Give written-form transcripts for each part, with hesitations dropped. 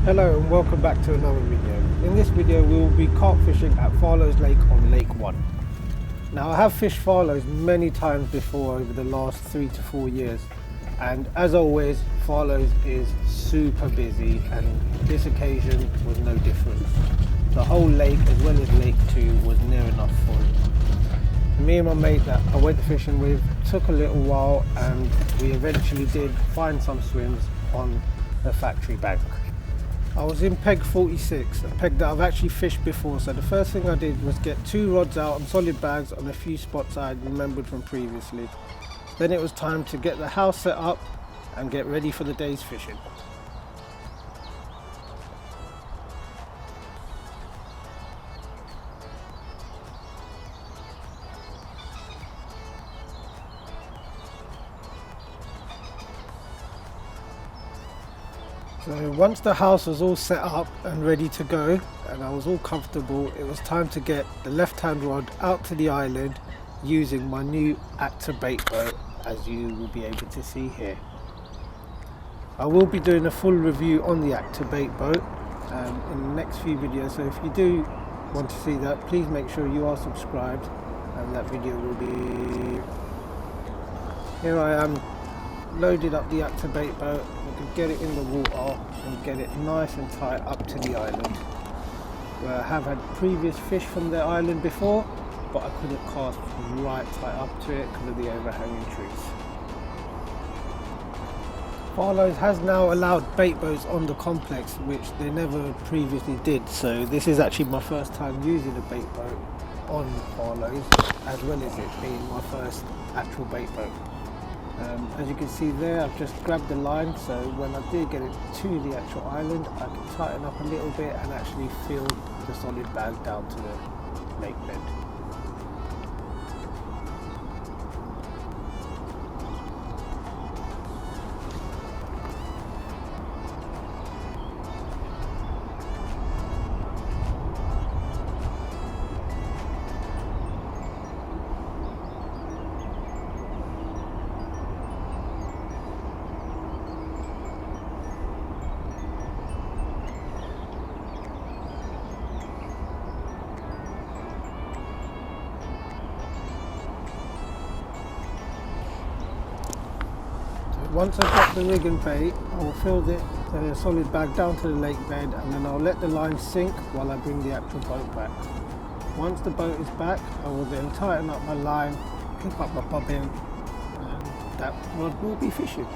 Hello and welcome back to another video. In this video we will be carp fishing at Farlows Lake on Lake 1. Now I have fished Farlows many times before over the last 3 to 4 years, and as always Farlows is super busy, and this occasion was no different. The whole lake as well as Lake 2 was near enough full. Me and my mate that I went fishing with took a little while, and we eventually did find some swims on the factory bank. I was in peg 46, a peg that I've actually fished before, so the first thing I did was get 2 rods out on solid bags on a few spots I had remembered from previously. Then it was time to get the house set up and get ready for the day's fishing. So once the house was all set up and ready to go and I was all comfortable, it was time to get the left hand rod out to the island using my new Ikson bait boat, as you will be able to see here. I will be doing a full review on the Ikson bait boat in the next few videos, so if you do want to see that, please make sure you are subscribed, and that video will be... Here I am, loaded up the Ikson bait boat. We can get it in the water and get it nice and tight up to the island, where I have had previous fish from the island before, but I couldn't cast right tight up to it because of the overhanging trees. Farlows has now allowed bait boats on the complex, which they never previously did, so this is actually my first time using a bait boat on Farlows, as well as it being my first actual bait boat. As you can see there, I've just grabbed the line, so when I do get it to the actual island I can tighten up a little bit and actually feel the solid bag down to the lake bed. Once I've got the rig and bait, I will fill the solid bag down to the lake bed, and then I'll let the line sink while I bring the actual boat back. Once the boat is back, I will then tighten up my line, clip up my bobbin, and that rod will be fishing.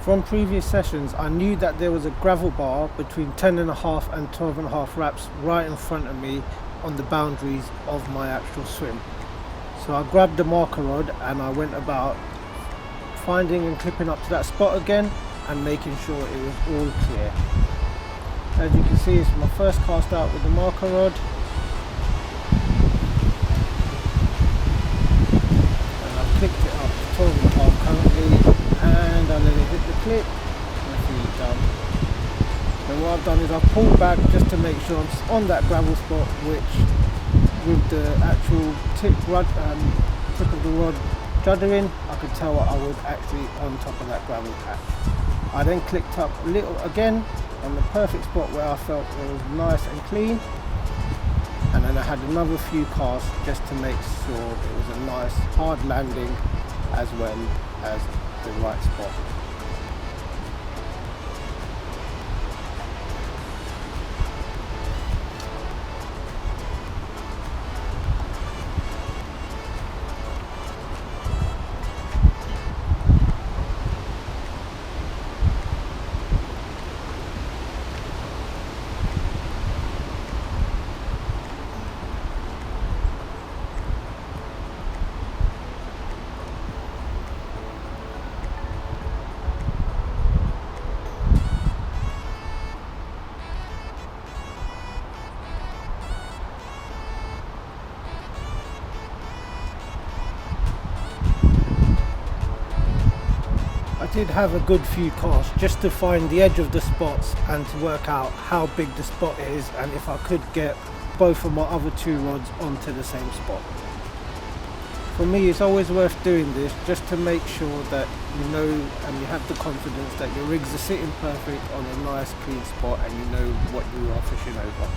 From previous sessions, I knew that there was a gravel bar between 10.5 and 12.5 wraps right in front of me on the boundaries of my actual swim. So I grabbed the marker rod and I went about finding and clipping up to that spot again and making sure it was all clear. As you can see, it's my first cast out with the marker rod. And I've clipped it up to 12.5 currently. And I let it hit the clip and I feed it down. And what I've done is I've pulled back just to make sure I'm on that gravel spot, which with the actual tip of the rod juddering, I could tell I was actually on top of that gravel patch. I then clicked up a little again on the perfect spot where I felt it was nice and clean, and then I had another few casts just to make sure it was a nice hard landing as well as the right spot. did have a good few casts just to find the edge of the spots and to work out how big the spot is and if I could get both of my other 2 rods onto the same spot. For me, it's always worth doing this just to make sure that you know and you have the confidence that your rigs are sitting perfect on a nice clean spot and you know what you are fishing over.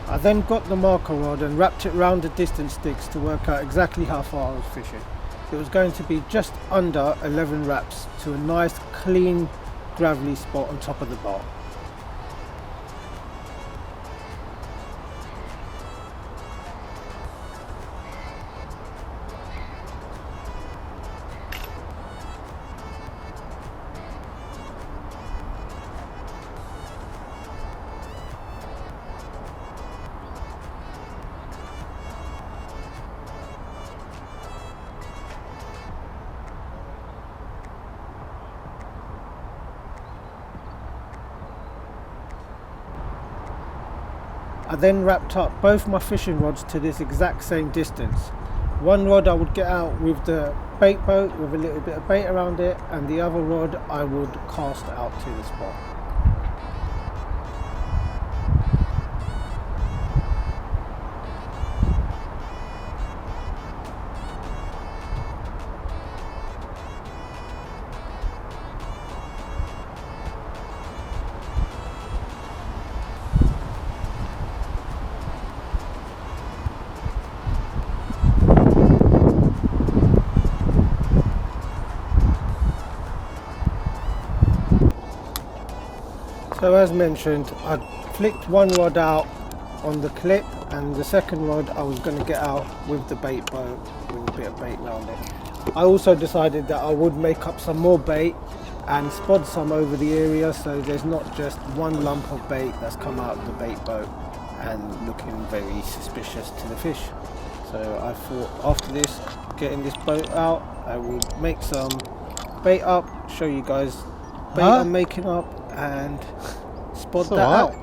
I then got the marker rod and wrapped it round the distance sticks to work out exactly how far I was fishing. It was going to be just under 11 wraps to a nice clean gravelly spot on top of the bar. I then wrapped up both my fishing rods to this exact same distance. One rod I would get out with the bait boat with a little bit of bait around it, and the other rod I would cast out to the spot. So as mentioned, I flicked one rod out on the clip, and the second rod I was going to get out with the bait boat with a bit of bait around it. I also decided that I would make up some more bait and spot some over the area, so there's not just one lump of bait that's come out of the bait boat and looking very suspicious to the fish. So I thought after this, getting this boat out, I would make some bait up, show you guys bait I'm making up, and spot that out.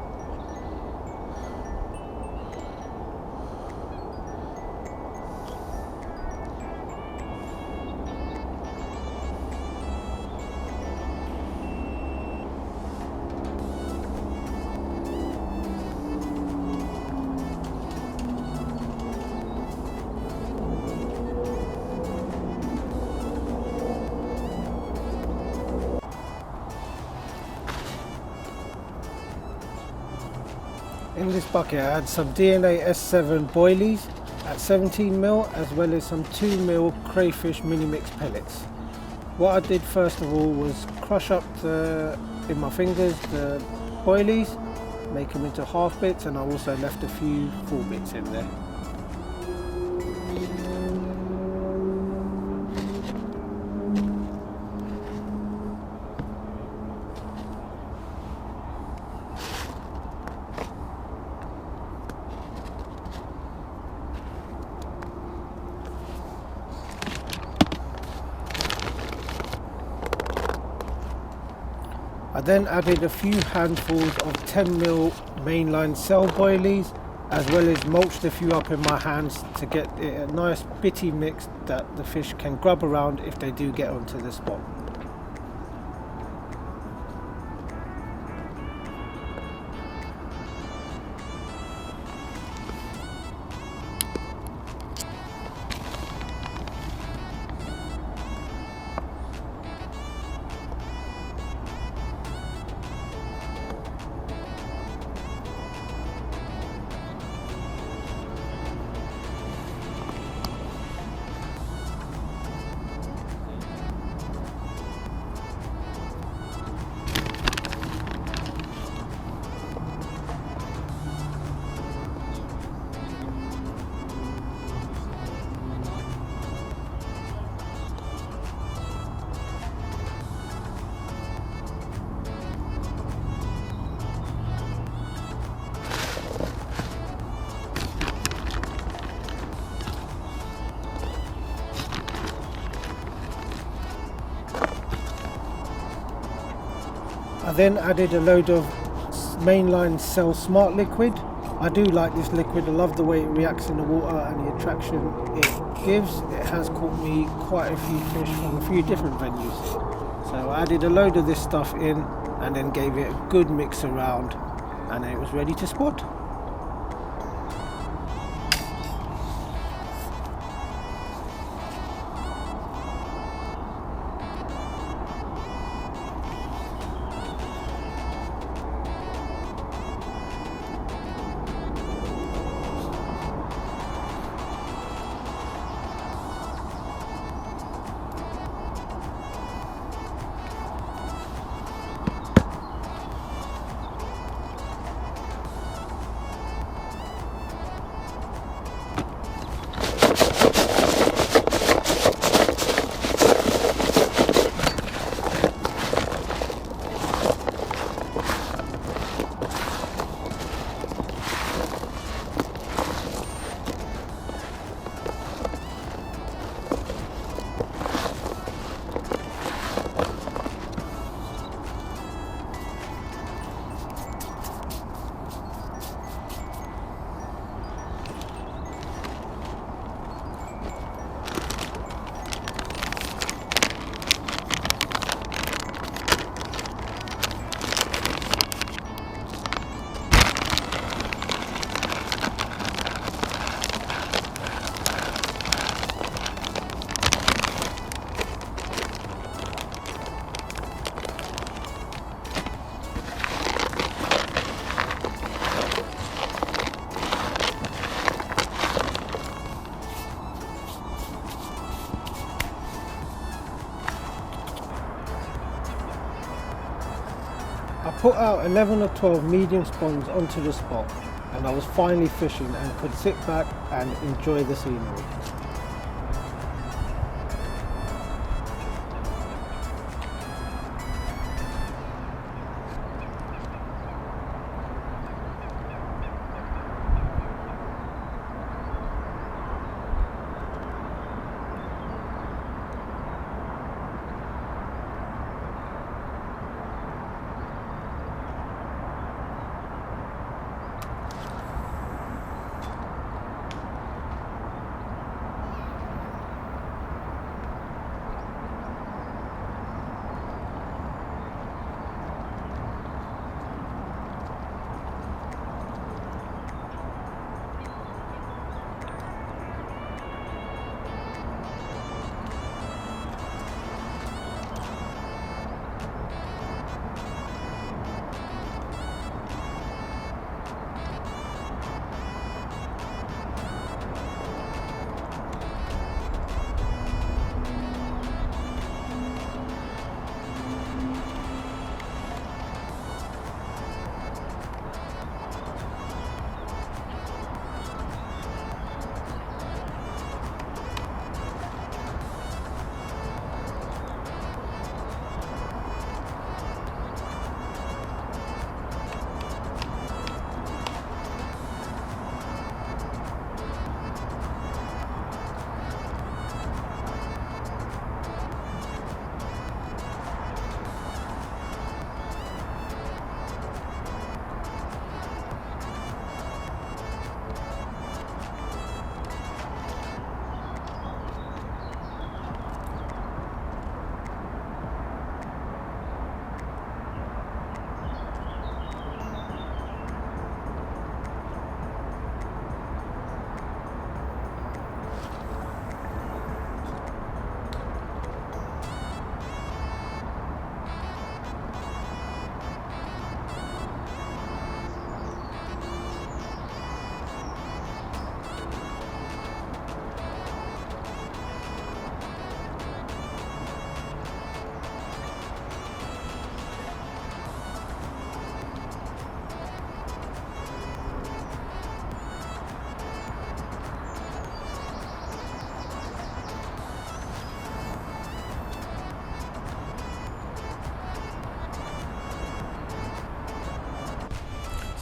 In this bucket I had some DNA S7 boilies at 17mm as well as some 2mm crayfish mini mix pellets. What I did first of all was crush up in my fingers the boilies, make them into half bits, and I also left a few full bits in there. I then added a few handfuls of 10mm mainline cell boilies, as well as mulched a few up in my hands to get it a nice bitty mix that the fish can grub around if they do get onto the spot. I then added a load of mainline cell smart liquid. I do like this liquid, I love the way it reacts in the water and the attraction it gives. It has caught me quite a few fish from a few different venues. So I added a load of this stuff in and then gave it a good mix around, and it was ready to spot. I put out 11 or 12 medium spawns onto the spot, and I was finally fishing and could sit back and enjoy the scenery.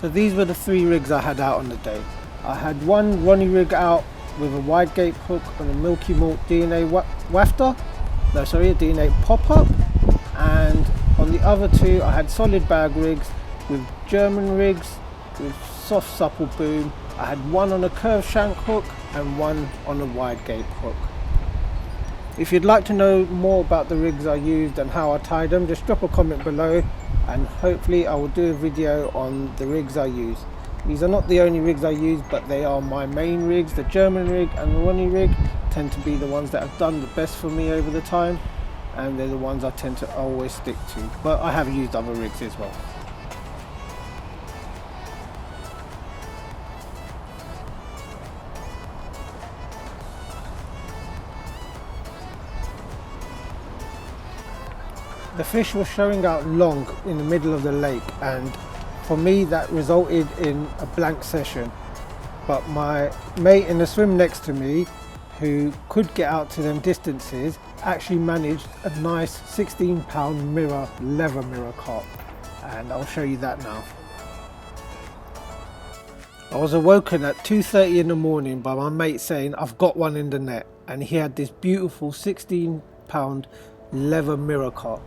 So these were the 3 rigs I had out on the day. I had one Ronnie rig out with a wide gape hook on a Milky Malt DNA wafter, a DNA pop-up, and on the other 2 I had solid bag rigs with German rigs with soft supple boom. I had one on a curved shank hook and one on a wide gape hook. If you'd like to know more about the rigs I used and how I tied them, just drop a comment below and hopefully I will do a video on the rigs I use. These are not the only rigs I use, but they are my main rigs. The German rig and the Ronnie rig tend to be the ones that have done the best for me over the time, and they're the ones I tend to always stick to, but I have used other rigs as well. The fish was showing out long in the middle of the lake, and for me that resulted in a blank session. But my mate in the swim next to me, who could get out to them distances, actually managed a nice 16-pound leather mirror carp, and I'll show you that now. I was awoken at 2:30 in the morning by my mate saying I've got one in the net, and he had this beautiful 16-pound leather mirror carp.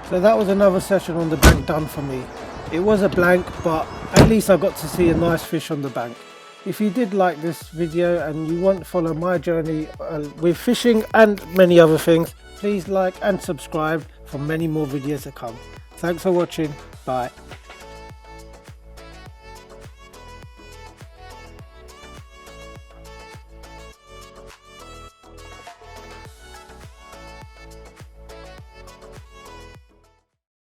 So that was another session on the bank done for me. It was a blank, but at least I got to see a nice fish on the bank. If you did like this video and you want to follow my journey with fishing and many other things, please like and subscribe for many more videos to come. Thanks for watching. Bye.